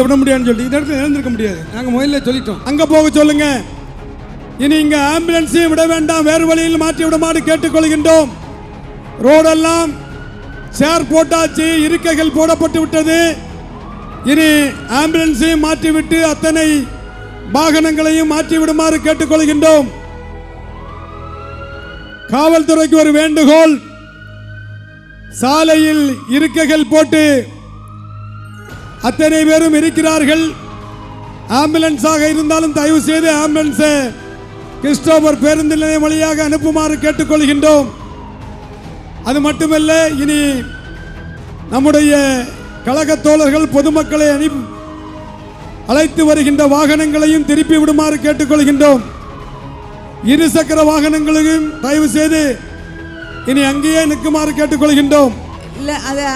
விட முடியாதுன்னு சொல்லி இந்த இடத்துல எழுந்திருக்க முடியாது. நாங்கள் முதல்ல சொல்லிட்டோம், அங்கே போக சொல்லுங்க. இனி இங்கே ஆம்புலன்ஸையும் விட வேண்டாம், வேறு வழியில் மாற்றி விடுமாறு கேட்டுக்கொள்கின்றோம். ரோடெல்லாம் சேர் போட்டாச்சு, இருக்கைகள் போடப்பட்டு விட்டது. இனி ஆம்புலன்ஸையும் மாற்றிவிட்டு அத்தனை வாகனங்களையும் மாற்றி விடுமாறு கேட்டுக்கொள்கின்றோம். காவல்துறைக்கு ஒரு வேண்டுகோள், சாலையில் இருக்கைகள் போட்டு அத்தனை பேரும் இருக்கிறார்கள். ஆம்புலன்ஸாக இருந்தாலும் தயவு செய்து ஆம்புலன்ஸை கிறிஸ்டோபர் பேருந்து நிலையம் வழியாக அனுப்புமாறு கேட்டுக்கொள்கின்றோம். அது மட்டுமல்ல, இனி நம்முடைய கழக தோழர்கள் பொதுமக்களை அழைத்து வருகின்ற வாகனங்களையும் திருப்பி விடுமாறு கேட்டுக்கொள்கின்றோம். இருசக்கர வாகனங்களையும் தயவு செய்து இனி அங்கேயே நிற்குமாறு கேட்டுக்கொள்கின்றோம். இல்லை, அதை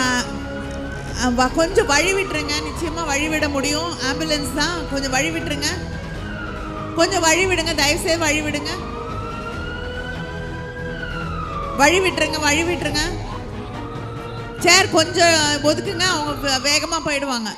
கொஞ்சம் வழி விட்டுருங்க. நிச்சயமா வழி விட முடியும், ஆம்புலன்ஸ் தான். கொஞ்சம் வழி விட்டுருங்க, கொஞ்சம் வழி விடுங்க, தயவுசெய்து வழி விடுங்க, வழி விட்டுருங்க, வழி விட்டுருங்க. சேர் கொஞ்சம் ஒதுக்குங்க, அவங்க வேகமாக போயிடுவாங்க.